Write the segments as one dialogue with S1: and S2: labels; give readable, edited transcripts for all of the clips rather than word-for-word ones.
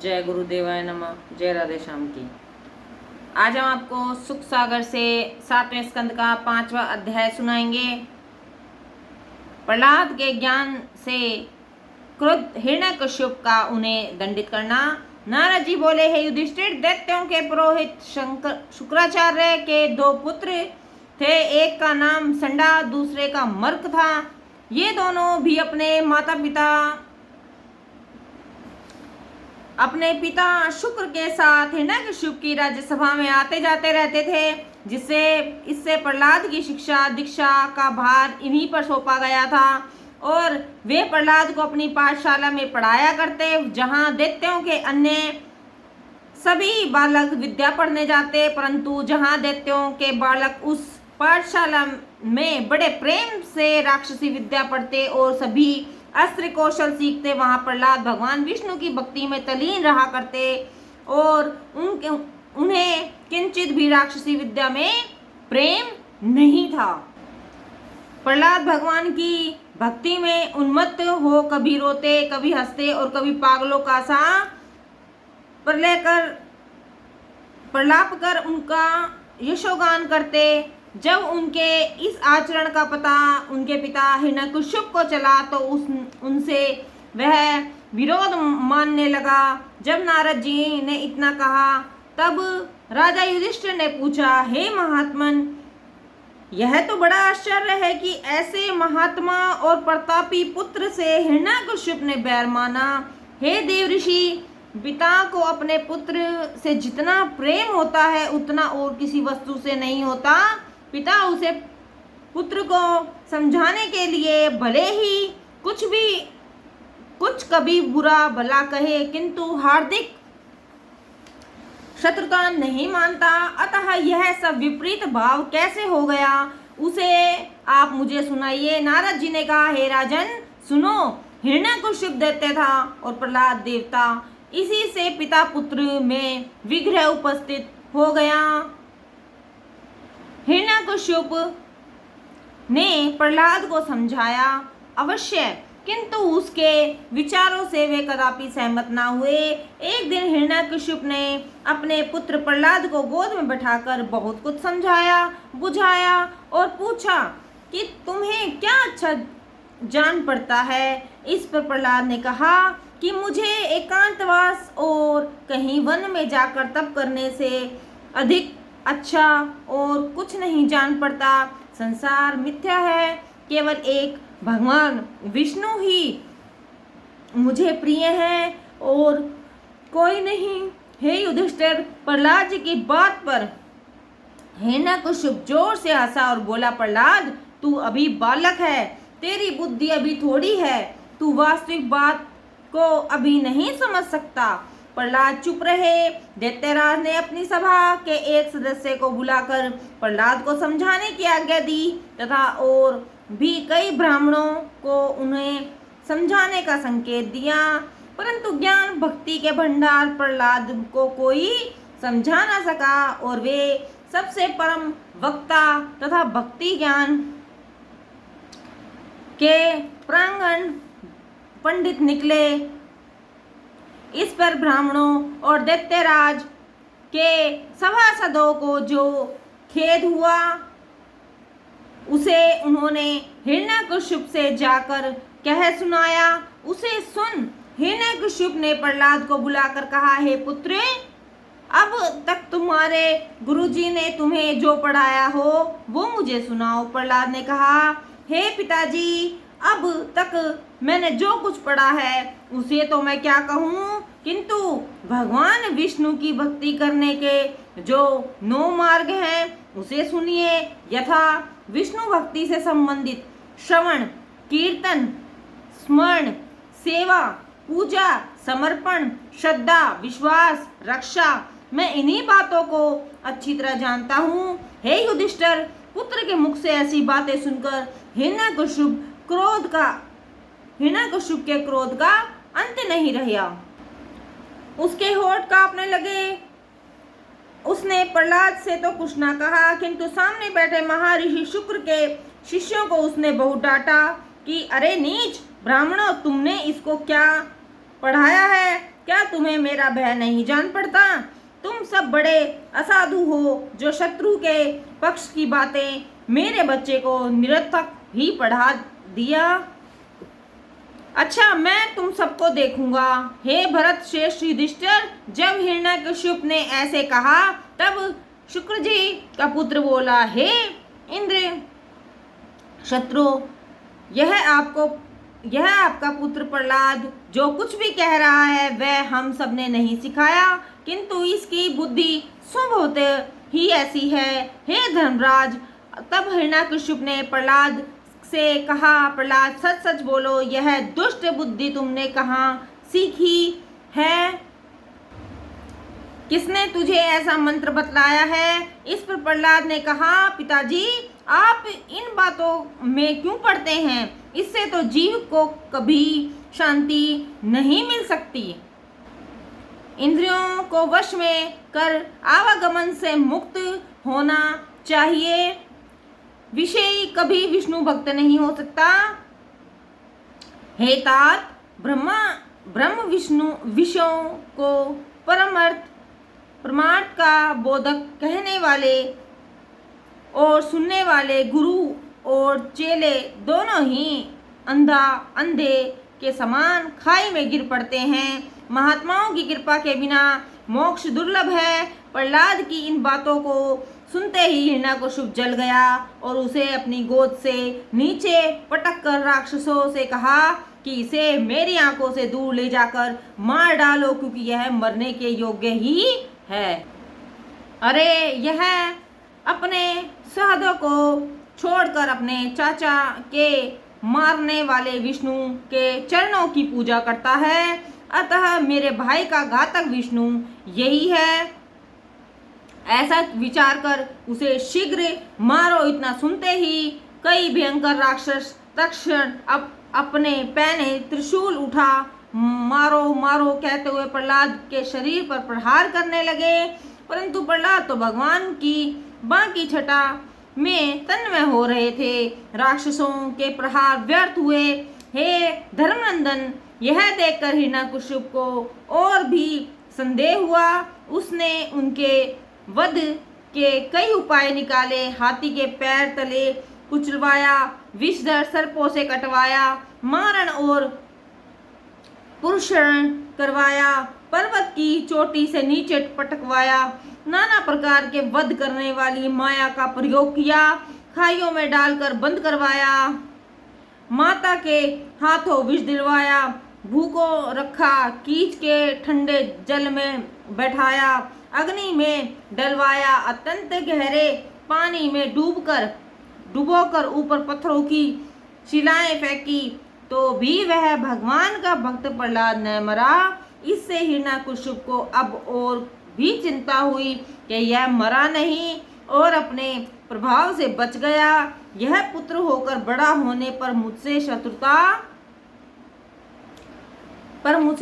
S1: जय गुरुदेवाय नमः। जय राधे श्याम की। आज हम आपको सुख सागर से 7वें स्कंद का 5वां अध्याय सुनाएंगे। प्रहलाद के ज्ञान से क्रुद्ध हिरण्यकश्यप का उन्हें दंडित करना। नारद जी बोले, हे युधिष्ठिर, दैत्यों के पुरोहित शुक्राचार्य के 2 पुत्र थे। एक का नाम संडा, दूसरे का मर्क था। ये दोनों भी अपने पिता शुक्र के साथ हिरण्यकश्यप की राज्यसभा में आते जाते रहते थे, इससे प्रहलाद की शिक्षा दीक्षा का भार इन्हीं पर सौंपा गया था और वे प्रहलाद को अपनी पाठशाला में पढ़ाया करते, जहां दैत्यों के अन्य सभी बालक विद्या पढ़ने जाते, परंतु जहां दैत्यों के बालक उस पाठशाला में बड़े प्रेम से राक्षसी विद्या पढ़ते और सभी अस्त्र कौशल सीखते, वहां प्रहलाद भगवान विष्णु की भक्ति में तल्लीन रहा करते और उन्हें किंचित भी राक्षसी विद्या में प्रेम नहीं था। प्रहलाद भगवान की भक्ति में उन्मत्त हो कभी रोते, कभी हंसते और कभी पागलों का सा प्रलाप कर उनका यशोगान करते। जब उनके इस आचरण का पता उनके पिता हिरण्यकश्यप को चला तो उनसे वह विरोध मानने लगा। जब नारद जी ने इतना कहा तब राजा युधिष्ठिर ने पूछा, हे महात्मन, यह तो बड़ा आश्चर्य है कि ऐसे महात्मा और प्रतापी पुत्र से हिरण्यकश्यप ने बैर माना। हे देव ऋषि, पिता को अपने पुत्र से जितना प्रेम होता है उतना और किसी वस्तु से नहीं होता। पिता उसे पुत्र को समझाने के लिए भले ही कुछ कभी बुरा भला कहे, किंतु हार्दिक शत्रुता नहीं मानता। अतः यह सब विपरीत भाव कैसे हो गया, उसे आप मुझे सुनाइए। नारद जी ने कहा, हे राजन सुनो, हिरण्यकश्यप दैत्य था और प्रहलाद देवता, इसी से पिता पुत्र में विग्रह उपस्थित हो गया। हिरण्यकश्यप ने प्रहलाद को समझाया अवश्य, किंतु उसके विचारों से वे कदापि सहमत ना हुए। एक दिन हिरण्यकश्यप ने अपने पुत्र प्रहलाद को गोद में बैठाकर बहुत कुछ समझाया बुझाया और पूछा कि तुम्हें क्या अच्छा जान पड़ता है। इस पर प्रहलाद ने कहा कि मुझे एकांतवास और कहीं वन में जाकर तप करने से अधिक अच्छा और कुछ नहीं जान पड़ता। संसार मिथ्या है, केवल एक भगवान विष्णु ही मुझे प्रिय है और कोई नहीं। हे युधिष्ठिर, प्रहलाद जी की बात पर हिरण्यकश्यप जोर से हंसा और बोला, प्रहलाद तू अभी बालक है, तेरी बुद्धि अभी थोड़ी है, तू वास्तविक बात को अभी नहीं समझ सकता। प्रहलाद चुप रहे। दैत्यराज ने अपनी सभा के एक सदस्य को बुलाकर प्रहलाद को समझाने की आज्ञा दी तथा और भी कई ब्राह्मणों को उन्हें समझाने का संकेत दिया, परंतु ज्ञान भक्ति के भंडार प्रहलाद को कोई समझा ना सका और वे सबसे परम वक्ता तथा भक्ति ज्ञान के प्रांगण पंडित निकले। इस पर ब्राह्मणों और दैत्यराज के सभासदों को जो खेद हुआ उसे उन्होंने हिरण्यकश्यप से जाकर कह सुनाया। उसे सुन हिरण्यकश्यप ने प्रहलाद को बुलाकर कहा, हे पुत्र, अब तक तुम्हारे गुरुजी ने तुम्हें जो पढ़ाया हो वो मुझे सुनाओ। प्रहलाद ने कहा, हे पिताजी, अब तक मैंने जो कुछ पढ़ा है उसे तो मैं क्या कहूँ, किंतु भगवान विष्णु की भक्ति करने के जो 9 मार्ग हैं उसे सुनिए। यथा विष्णु भक्ति से संबंधित श्रवण, कीर्तन, स्मरण, सेवा, पूजा, समर्पण, श्रद्धा, विश्वास, रक्षा, मैं इन्हीं बातों को अच्छी तरह जानता हूँ। हे युधिष्ठिर, पुत्र के मुख से ऐसी बातें सुनकर हिरण्यकश्यप के क्रोध का अंत नहीं रहा। उसके होठ कांपने लगे। उसने प्रहलाद से तो कुछ ना कहा, किंतु सामने बैठे महर्षि शुक्र के शिष्यों को उसने बहुत डांटा कि अरे नीच ब्राह्मणों, तुमने इसको क्या पढ़ाया है क्या तुम्हें मेरा भय नहीं जान पड़ता? तुम सब बड़े असाधु हो जो शत्रु के पक्ष की बातें मेरे बच्चे को निरर्थक ही पढ़ा दिया। अच्छा, मैं तुम सबको देखूंगा। हे भरत श्रेष्ठ युधिष्ठिर, जब हिरण्यकश्यप ने ऐसे कहा तब शुक्र जी का पुत्र बोला, हे इंद्र शत्रु, यह आपका पुत्र प्रहलाद जो कुछ भी कह रहा है वह हम सब ने नहीं सिखाया, किंतु इसकी बुद्धि स्वभावतः ही ऐसी है। हे धर्मराज, तब हिरण्यकश्यप ने प्रहलाद से कहा, प्रहलाद सच सच बोलो, यह दुष्ट बुद्धि तुमने कहाँ सीखी है? किसने तुझे ऐसा मंत्र बतलाया है? इस पर प्रहलाद ने कहा, पिताजी आप इन बातों में क्यों पड़ते हैं? इससे तो जीव को कभी शांति नहीं मिल सकती। इंद्रियों को वश में कर आवागमन से मुक्त होना चाहिए। विषय कभी विष्णु भक्त नहीं हो सकता। हे तात, ब्रह्म विष्णु विषयों को परमार्थ का बोधक कहने वाले और सुनने वाले गुरु और चेले दोनों ही अंधे के समान खाई में गिर पड़ते हैं। महात्माओं की कृपा के बिना मोक्ष दुर्लभ है। प्रहलाद की इन बातों को सुनते ही हिरण्यकश्यप जल गया और उसे अपनी गोद से नीचे पटक कर राक्षसों से कहा कि इसे मेरी आंखों से दूर ले जाकर मार डालो, क्योंकि यह मरने के योग्य ही है। अरे, यह अपने सहदों को छोड़कर अपने चाचा के मारने वाले विष्णु के चरणों की पूजा करता है, अतः मेरे भाई का घातक विष्णु यही है। ऐसा विचार कर उसे शीघ्र मारो। इतना सुनते ही कई भयंकर राक्षस तत्क्षण अपने पैने त्रिशूल उठा मारो मारो कहते हुए प्रहलाद के शरीर पर प्रहार करने लगे, परंतु प्रहलाद तो भगवान की बाकी छटा में तन्मय हो रहे थे। राक्षसों के प्रहार व्यर्थ हुए। हे धर्मनंदन, यह देखकर हिरण्यकश्यप को और भी संदेह हुआ। उसने उनके वध के कई उपाय निकाले। हाथी के पैर तले कुचलवाया, विषधर सर्पों से कटवाया, मारण और पुरुषण करवाया, पर्वत की चोटी से नीचे पटकवाया, नाना प्रकार के वध करने वाली माया का प्रयोग किया, खाइयों में डालकर बंद करवाया, माता के हाथों विष दिलवाया, भूखो रखा, कीच के ठंडे जल में बैठाया, अग्नि में डलवाया, अत्यंत गहरे पानी में डुबोकर ऊपर पत्थरों की शिलाएं फेंकी, तो भी वह भगवान का भक्त प्रहलाद न मरा। इससे हिरण्यकश्यप को अब और भी चिंता हुई कि यह मरा नहीं और अपने प्रभाव से बच गया। यह पुत्र होकर बड़ा होने पर मुझसे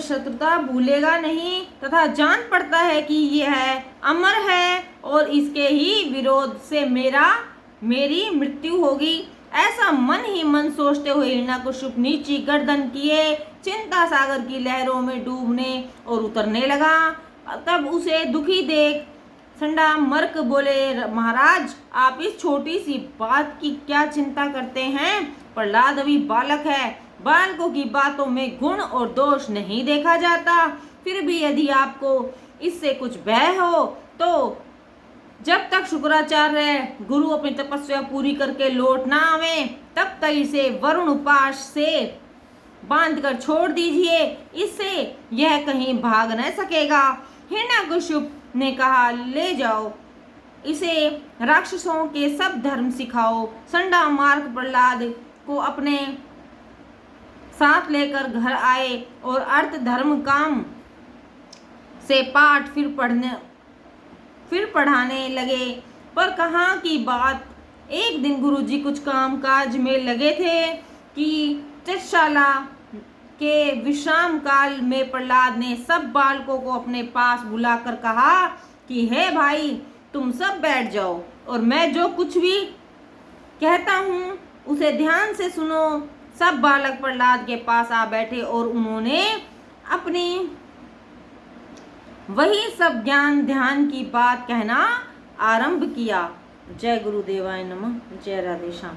S1: शत्रुता भूलेगा नहीं, तथा जान पड़ता है कि यह अमर है और इसके ही विरोध से मेरी मृत्यु होगी। ऐसा मन ही मन सोचते हुए हिरण्यकश्यप नीची गर्दन किए चिंता सागर की लहरों में डूबने और उतरने लगा। तब उसे दुखी देख संडामर्क बोले, महाराज आप इस छोटी सी बात की क्या चिंता करते हैं? प्रहलाद अभी बालक है, बालकों की बातों में गुण और दोष नहीं देखा जाता। फिर भी यदि आपको इससे कुछ भय हो तो जब तक शुक्राचार्य गुरु अपनी तपस्या पूरी करके लौट ना आवे तब तक इसे वरुण उपास से बांधकर छोड़ दीजिए, इससे यह कहीं भाग न सकेगा। हिरण्यकश्यप ने कहा, ले जाओ इसे राक्षसों के सब धर्म सिखाओ। संडामार्क प्रहलाद को अपने साथ लेकर घर आए और अर्थ धर्म काम से पाठ फिर पढ़ाने लगे। पर कहाँ की बात, एक दिन गुरुजी कुछ काम काज में लगे थे कि चशाला के विश्राम काल में प्रहलाद ने सब बालकों को अपने पास बुलाकर कहा कि हे भाई, तुम सब बैठ जाओ और मैं जो कुछ भी कहता हूँ उसे ध्यान से सुनो। सब बालक प्रहलाद के पास आ बैठे और उन्होंने अपनी वही सब ज्ञान ध्यान की बात कहना आरंभ किया। जय गुरुदेवाय नमः। जय राधे श्याम।